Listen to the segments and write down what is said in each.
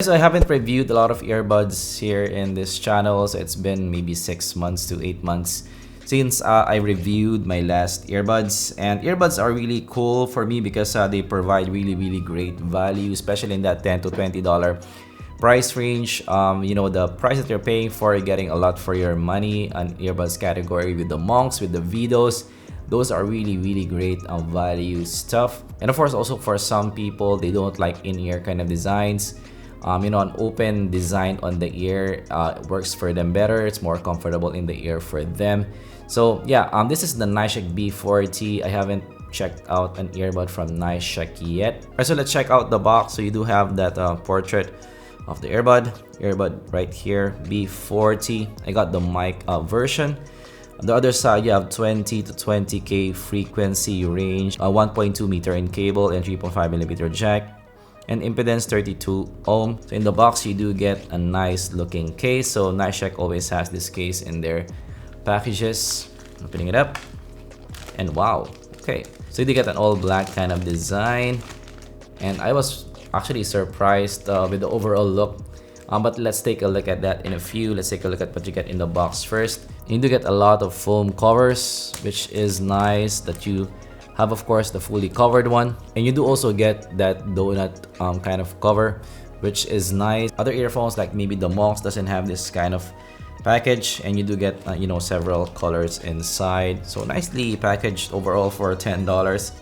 So I haven't reviewed a lot of earbuds here in this channel, so it's been maybe 6 months to 8 months since I reviewed my last earbuds. And earbuds are really cool for me because they provide really great value, especially in that $10 to $20 price range. The price that you're paying for, you're getting a lot for your money. An earbuds category with the monks, with the Vidos, those are really great value stuff. And of course, also for some people, they don't like in-ear kind of designs. An open design on the ear works for them better. It's more comfortable in the ear for them. So yeah, this is the NiceHCK B40. I haven't checked out an earbud from NiceHCK yet. Alright, so let's check out the box. So you do have that portrait of the earbud right here, B40. I got the mic version. On the other side, you have 20 to 20K frequency range, 1.2 meter in cable and 3.5 millimeter jack, and impedance 32 ohm. So in the box, you do get a nice looking case. So NiceHCK always has this case in their packages. Opening it up, and wow, okay. So you do get an all black kind of design, and I was actually surprised with the overall look. But let's take a look at that in a few. Let's take a look at what you get in the box first. You do get a lot of foam covers, which is nice that you have, of course, the fully covered one. And you do also get that donut kind of cover, which is nice. Other earphones, like maybe the Monks, doesn't have this kind of package, and you do get several colors inside. So nicely packaged overall for $10.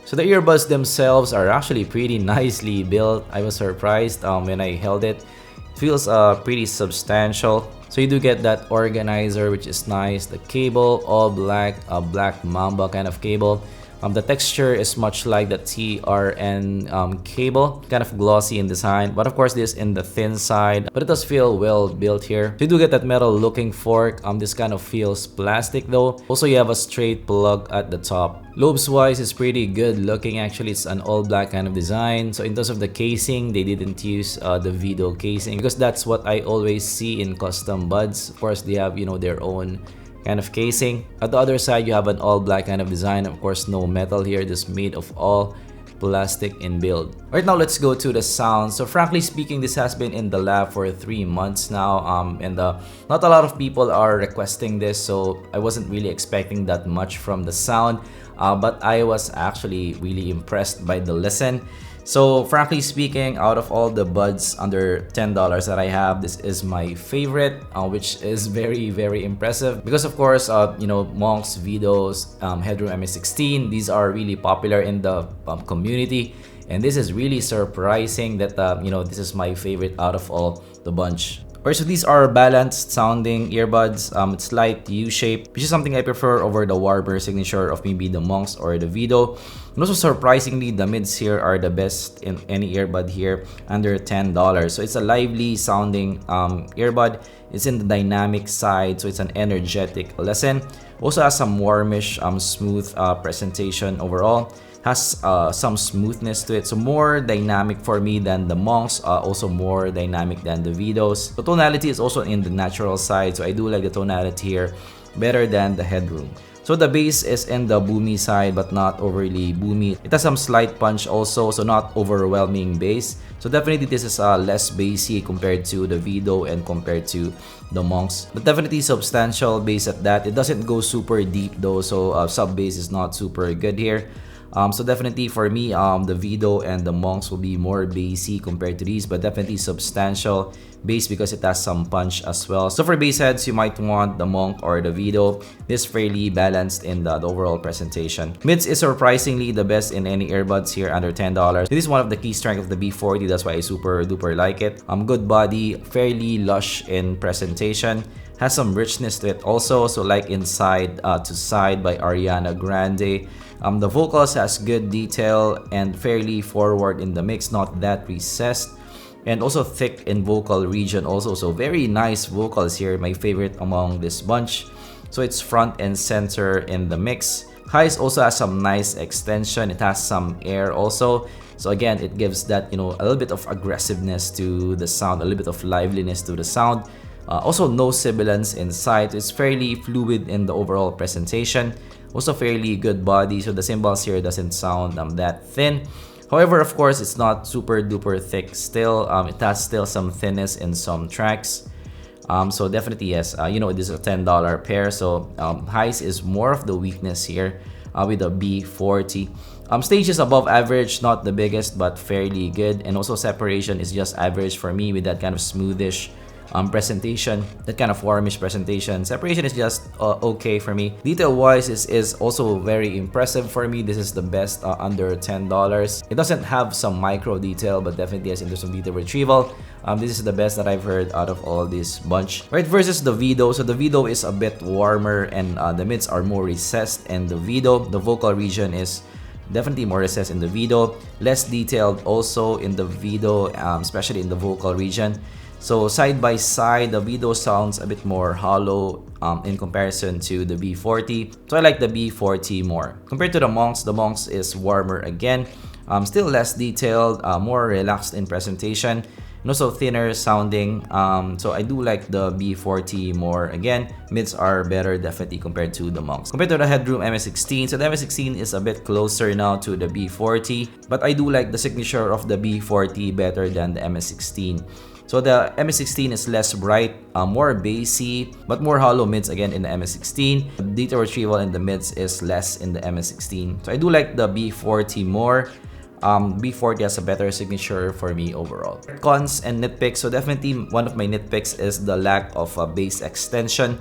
So the earbuds themselves are actually pretty nicely built. I was surprised when I held it. It feels pretty substantial. So you do get that organizer, which is nice. The cable, all black, a black mamba kind of cable. The texture is much like the TRN cable, kind of glossy in design, but of course this in the thin side, but it does feel well built here. So you do get that metal looking fork. This kind of feels plastic though. Also, you have a straight plug at the top. Lobes wise, it's pretty good looking. Actually, it's an all black kind of design. So in terms of the casing, they didn't use the Vido casing because that's what I always see in custom buds. Of course, they have their own kind of casing. At the other side, you have an all black kind of design. Of course, no metal here, just made of all plastic in build. Right now, let's go to the sound. So frankly speaking, this has been in the lab for 3 months now, and not a lot of people are requesting this, so I wasn't really expecting that much from the sound, but I was actually really impressed by the listen. So frankly speaking, out of all the buds under $10 that I have, this is my favorite, which is very impressive because of course, Monks, Vidos, Headroom MH16, these are really popular in the community, and this is really surprising that this is my favorite out of all the bunch. Alright, so these are balanced sounding earbuds. It's light U-shape, which is something I prefer over the warmer signature of maybe the Monks or the Vido. And also surprisingly, the mids here are the best in any earbud here under $10. So it's a lively sounding earbud. It's in the dynamic side, so it's an energetic listen. Also has some warmish, smooth presentation overall. Has some smoothness to it, so more dynamic for me than the Monks, also more dynamic than the Vidos. The tonality is also in the natural side, so I do like the tonality here better than the Headroom. So the bass is in the boomy side, but not overly boomy. It has some slight punch also, so not overwhelming bass. So definitely this is less bassy compared to the Vido and compared to the Monks, but definitely substantial bass at that. It doesn't go super deep though, so sub bass is not super good here. So definitely for me, the Vido and the Monks will be more bassy compared to these, but definitely substantial bass because it has some punch as well. So for bass heads, you might want the Monk or the Vido. This fairly balanced in the overall presentation. Mids is surprisingly the best in any earbuds here under $10. This is one of the key strengths of the B40. That's why I super duper like it. Good body, fairly lush in presentation. Has some richness to it also, so like in Side to Side by Ariana Grande. The vocals has good detail and fairly forward in the mix, not that recessed, and also thick in vocal region also, so very nice vocals here, my favorite among this bunch. So it's front and center in the mix. Highs also has some nice extension. It has some air also, so again it gives that a little bit of aggressiveness to the sound, a little bit of liveliness to the sound. Also no sibilance inside. It's fairly fluid in the overall presentation. Also fairly good body, so the cymbals here doesn't sound that thin. However, of course, it's not super duper thick still. It has still some thinness in some tracks. So definitely yes, you know, this is a $10 pair. So highs is more of the weakness here with the B40. Stage is above average, not the biggest, but fairly good. And also separation is just average for me with that kind of smoothish presentation, that kind of warmish presentation. Separation is just okay for me. Detail wise is also very impressive for me. This is the best under $10. It doesn't have some micro detail, but definitely has into some detail retrieval. This is the best that I've heard out of all this bunch. Right, versus the Vito. So the Vito is a bit warmer and the mids are more recessed, and the Vito, the vocal region is definitely more recessed in the Vito, less detailed also in the Vito, especially in the vocal region. So side by side, the Vito sounds a bit more hollow in comparison to the B40. So I like the B40 more. Compared to the Monks is warmer again. Still less detailed, more relaxed in presentation, and also thinner sounding. So I do like the B40 more again. Mids are better definitely compared to the Monks. Compared to the Headroom MH16, so the MH16 is a bit closer now to the B40, but I do like the signature of the B40 better than the MH16. So the MH16 is less bright, more bassy, but more hollow mids again in the MH16. Detail retrieval in the mids is less in the MH16. So I do like the B40 more. B40 has a better signature for me overall. Cons and nitpicks. So definitely one of my nitpicks is the lack of a bass extension.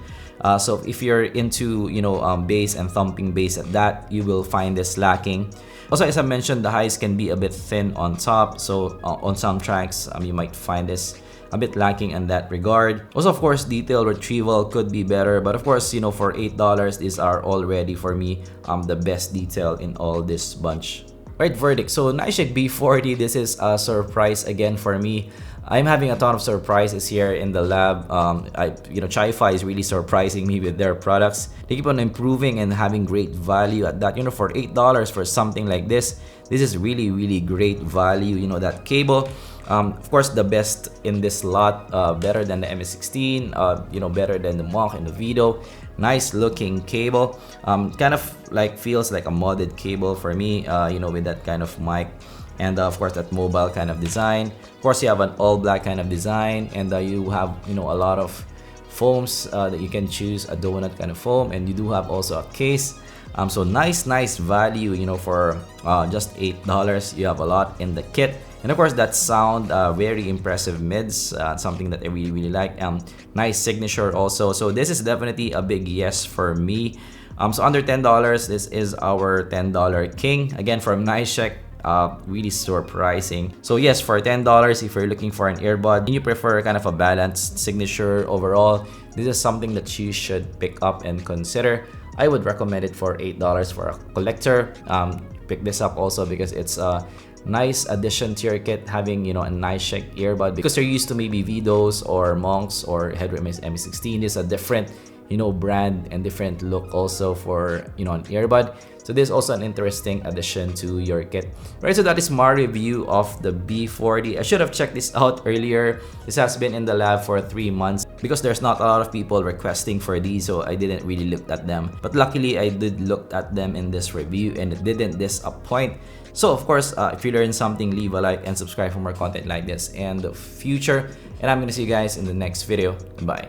So if you're into, you know, bass and thumping bass at that, you will find this lacking. Also, as I mentioned, the highs can be a bit thin on top. So on some tracks, you might find this a bit lacking in that regard. Also, of course, detail retrieval could be better. But of course, you know, for $8, these are already for me the best detail in all this bunch. Right, verdict. So NiceHCK B40, this is a surprise again for me. I'm having a ton of surprises here in the lab. Chi-Fi is really surprising me with their products. They keep on improving and having great value at that. You know, for $8 for something like this is really, really great value. You know, that cable, of course, the best in this lot, better than the MH16, you know, better than the Monk and the Vito. Nice looking cable. Kind of like feels like a modded cable for me, you know, with that kind of mic. And of course, that mobile kind of design. Of course, you have an all black kind of design, and you have, you know, a lot of foams that you can choose, a donut kind of foam, and you do have also a case. So nice value, you know, for just $8. You have a lot in the kit. And of course, that sound, very impressive mids, something that I really like. Nice signature also. So this is definitely a big yes for me. So under $10, this is our $10 king. Again, from NiceHCK, really surprising. So yes, for $10, if you're looking for an earbud and you prefer kind of a balanced signature overall, this is something that you should pick up and consider. I would recommend it for $8 for a collector. Pick this up also because it's a nice addition to your kit, having, you know, a NiceHCK earbud, because you're used to maybe Vitos or Monks or Headroom MH16. This is a different, you know, brand and different look also for, you know, an earbud. So this is also an interesting addition to your kit. Right, so that is my review of the B40. I should have checked this out earlier. This has been in the lab for 3 months because there's not a lot of people requesting for these, so I didn't really look at them. But luckily, I did look at them in this review and it didn't disappoint. So of course, if you learned something, leave a like and subscribe for more content like this in the future. And I'm gonna see you guys in the next video. Bye.